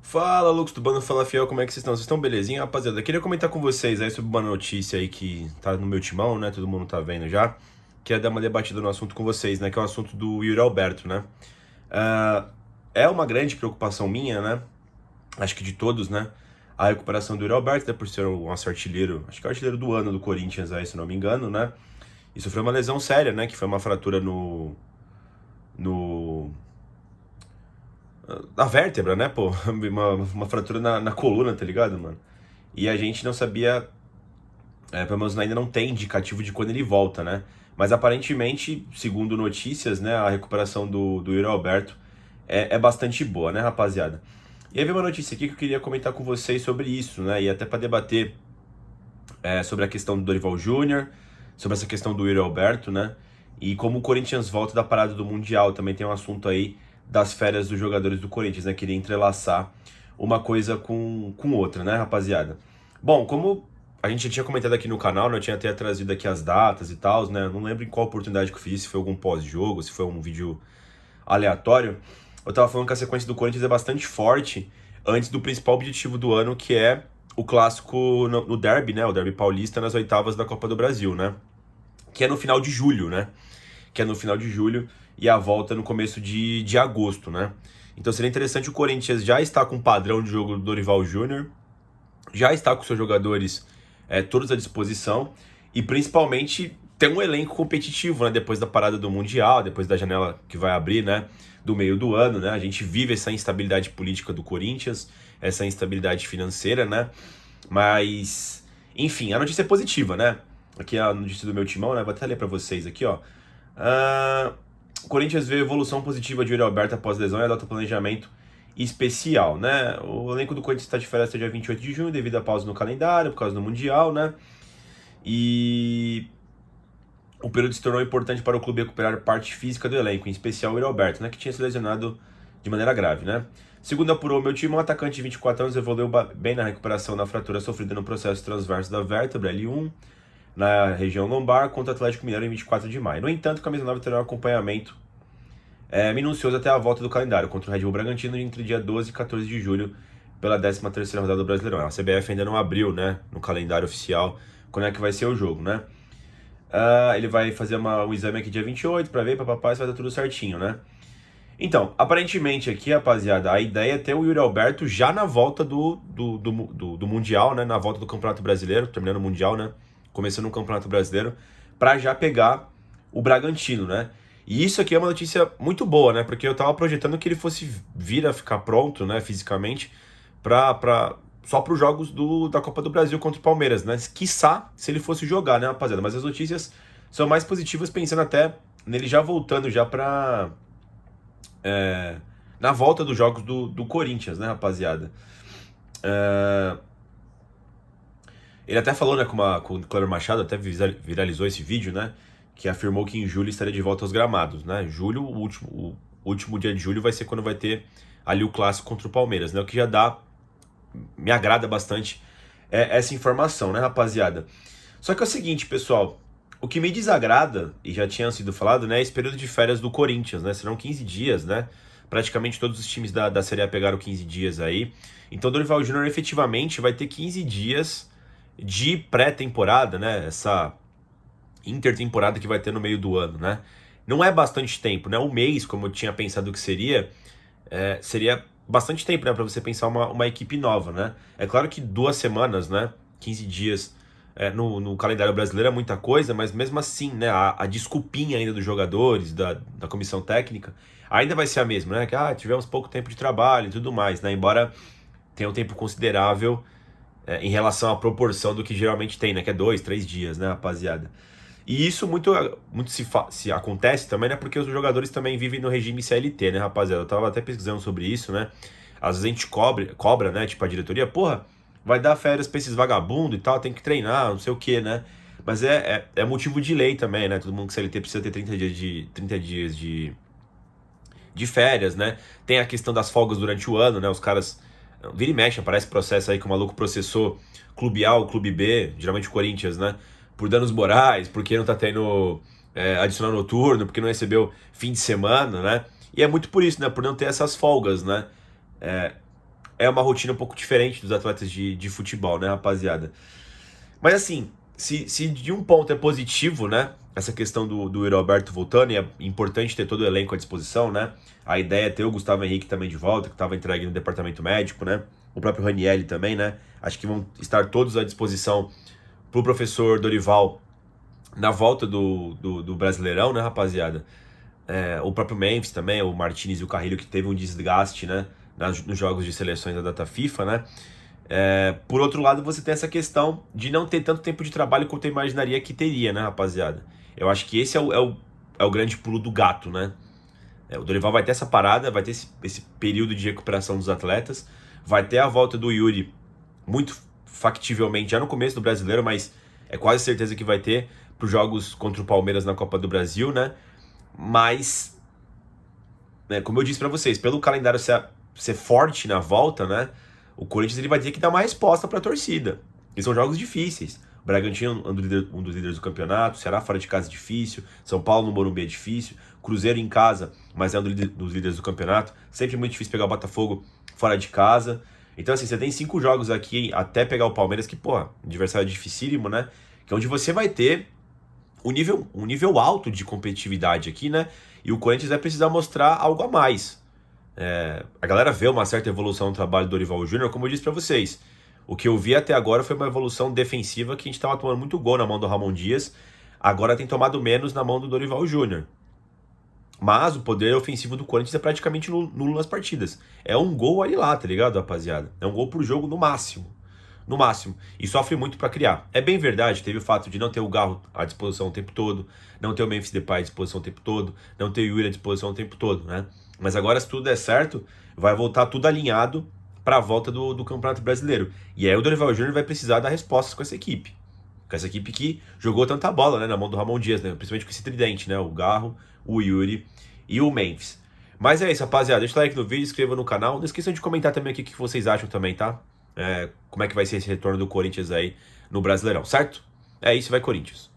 Fala, Lucas do Bando Fala Fiel, como é que vocês estão? Vocês estão belezinha? Rapaziada, eu queria comentar com vocês aí sobre uma notícia aí que tá no meu timão, né? Todo mundo tá vendo já. Queria dar uma debatida no assunto com vocês, né? Que é o assunto do Yuri Alberto, né? Ah, é uma grande preocupação minha, né? Acho que de todos, né? A recuperação do Yuri Alberto, até por ser um nosso artilheiro, acho que é o artilheiro do ano do Corinthians aí, se não me engano, né? E sofreu uma lesão séria, né? Que foi uma fratura no na vértebra, né, pô? Uma fratura na coluna, tá ligado, mano? E a gente não sabia, pelo menos ainda não tem indicativo de quando ele volta, né? Mas aparentemente, segundo notícias, né, a recuperação do Yuri Alberto é bastante boa, né, rapaziada? E aí veio uma notícia aqui que eu queria comentar com vocês sobre isso, né? E até para debater sobre a questão do Dorival Júnior, sobre essa questão do Yuri Alberto, né? E como o Corinthians volta da parada do Mundial, também tem um assunto aí das férias dos jogadores do Corinthians, né? Queria entrelaçar uma coisa com outra, né, rapaziada? Bom, como a gente já tinha comentado aqui no canal, né? Eu tinha até trazido aqui as datas e tal, né? Não lembro em qual oportunidade que eu fiz, se foi algum pós-jogo, se foi um vídeo aleatório. Eu tava falando que a sequência do Corinthians é bastante forte antes do principal objetivo do ano, que é o clássico no derby, né? O derby paulista nas oitavas da Copa do Brasil, né? Que é no final de julho, né? Que é no final de julho e a volta no começo de agosto, né? Então seria interessante o Corinthians já estar com o padrão de jogo do Dorival Júnior, já está com seus jogadores todos à disposição e principalmente ter um elenco competitivo, né? Depois da parada do Mundial, depois da janela que vai abrir, né? Do meio do ano, né? A gente vive essa instabilidade política do Corinthians, essa instabilidade financeira, né? Mas, enfim, a notícia é positiva, né? Aqui é a notícia do meu timão, né? Vou até ler pra vocês aqui, ó. Ah, o Corinthians vê evolução positiva de Yuri Alberto após lesão e adota planejamento especial, né? O elenco do Corinthians está de férias até dia 28 de junho devido à pausa no calendário, por causa do Mundial, né? E o período se tornou importante para o clube recuperar parte física do elenco, em especial o Yuri Alberto, né? Que tinha se lesionado de maneira grave, né? Segundo apurou meu time, um atacante de 24 anos evoluiu bem na recuperação da fratura sofrida no processo transverso da vértebra L1 na região lombar contra o Atlético Mineiro em 24 de maio. No entanto, o Camisa 9 terá um acompanhamento minucioso até a volta do calendário contra o Red Bull Bragantino entre dia 12 e 14 de julho pela 13ª rodada do Brasileirão. A CBF ainda não abriu, né, no calendário oficial quando é que vai ser o jogo, né? Ele vai fazer um exame aqui dia 28 para ver, papapá, se vai dar tudo certinho, né? Então, aparentemente aqui, rapaziada, a ideia é ter o Yuri Alberto já na volta do Mundial, né? Na volta do Campeonato Brasileiro, terminando o Mundial, né? Começando o Campeonato Brasileiro, para já pegar o Bragantino, né? E isso aqui é uma notícia muito boa, né? Porque eu tava projetando que ele fosse vir a ficar pronto, né, fisicamente, só para os jogos da Copa do Brasil contra o Palmeiras, né? Quiçá se ele fosse jogar, né, rapaziada? Mas as notícias são mais positivas, pensando até nele já voltando já na volta dos jogos do Corinthians, né, rapaziada? Ele até falou, né, com o Cleber Machado, até viralizou esse vídeo, né? Que afirmou que em julho estaria de volta aos gramados, né? Julho, o último dia de julho vai ser quando vai ter ali o clássico contra o Palmeiras, né? O que já me agrada bastante essa informação, né, rapaziada? Só que é o seguinte, pessoal, o que me desagrada, e já tinha sido falado, né, é esse período de férias do Corinthians, né? Serão 15 dias, né? Praticamente todos os times da Série A pegaram 15 dias aí. Então o Dorival Júnior efetivamente vai ter 15 dias de pré-temporada, né? Essa intertemporada que vai ter no meio do ano, né? Não é bastante tempo, né? Um mês, como eu tinha pensado que seria bastante tempo, né? Para você pensar uma equipe nova, né? É claro que 2 semanas, né? 15 dias no calendário brasileiro é muita coisa, mas mesmo assim, né? A desculpinha ainda dos jogadores, da comissão técnica, ainda vai ser a mesma, né? Que tivemos pouco tempo de trabalho e tudo mais, né? Embora tenha um tempo considerável em relação à proporção do que geralmente tem, né? Que é 2, 3 dias, né, rapaziada? E isso muito se acontece também, né? Porque os jogadores também vivem no regime CLT, né, rapaziada? Eu tava até pesquisando sobre isso, né? Às vezes a gente cobra, né? Tipo, a diretoria, porra, vai dar férias pra esses vagabundos e tal, tem que treinar, não sei o que, né? Mas é motivo de lei também, né? Todo mundo que CLT precisa ter 30 dias de férias, né? Tem a questão das folgas durante o ano, né? Os caras vira e mexe, aparece processo aí que o maluco processou clube A ou clube B, geralmente o Corinthians, né? Por danos morais, porque não tá tendo adicional noturno, porque não recebeu fim de semana, né? E é muito por isso, né? Por não ter essas folgas, né? é uma rotina um pouco diferente dos atletas de futebol, né, rapaziada? Mas assim, se de um ponto é positivo, né, essa questão do Yuri Alberto voltando, e é importante ter todo o elenco à disposição, né? A ideia é ter o Gustavo Henrique também de volta, que estava entregue no departamento médico, né? O próprio Ranieri também, né? Acho que vão estar todos à disposição pro professor Dorival na volta do Brasileirão, né, rapaziada? O próprio Memphis também, o Martinez e o Carrilho, que teve um desgaste, né, nos jogos de seleções da data FIFA, né? Por outro lado, você tem essa questão de não ter tanto tempo de trabalho quanto eu imaginaria que teria, né, rapaziada? Eu acho que esse é o grande pulo do gato, né? O Dorival vai ter essa parada, vai ter esse período de recuperação dos atletas, vai ter a volta do Yuri, muito factivelmente, já no começo do Brasileiro, mas é quase certeza que vai ter para os jogos contra o Palmeiras na Copa do Brasil, né? Mas, né, como eu disse para vocês, pelo calendário ser forte na volta, né? O Corinthians ele vai ter que dar uma resposta para a torcida. E são jogos difíceis. O Bragantino um dos líderes do campeonato, Ceará fora de casa é difícil, São Paulo no Morumbi é difícil, Cruzeiro em casa, mas é um dos líderes do campeonato. Sempre muito difícil pegar o Botafogo fora de casa. Então assim, você tem 5 jogos aqui até pegar o Palmeiras, que, porra, adversário dificílimo, né? Que é onde você vai ter um nível alto de competitividade aqui, né? E o Corinthians vai precisar mostrar algo a mais. A galera vê uma certa evolução no trabalho do Dorival Júnior, como eu disse pra vocês. O que eu vi até agora foi uma evolução defensiva que a gente tava tomando muito gol na mão do Ramon Dias, agora tem tomado menos na mão do Dorival Júnior. Mas o poder ofensivo do Corinthians é praticamente nulo nas partidas. É um gol ali lá, tá ligado, rapaziada? É um gol por jogo no máximo. No máximo. E sofre muito pra criar. É bem verdade, teve o fato de não ter o Garro à disposição o tempo todo, não ter o Memphis Depay à disposição o tempo todo, não ter o Yuri à disposição o tempo todo, né? Mas agora, se tudo der certo, vai voltar tudo alinhado para a volta do Campeonato Brasileiro. E aí o Dorival Júnior vai precisar dar respostas com essa equipe. Com essa equipe que jogou tanta bola, né, na mão do Ramon Dias, né? Principalmente com esse tridente, né? O Garro, o Yuri e o Memphis. Mas é isso, rapaziada. Deixa o like no vídeo, inscreva no canal. Não esqueçam de comentar também aqui o que vocês acham também, tá? Como é que vai ser esse retorno do Corinthians aí no Brasileirão, certo? É isso, vai Corinthians.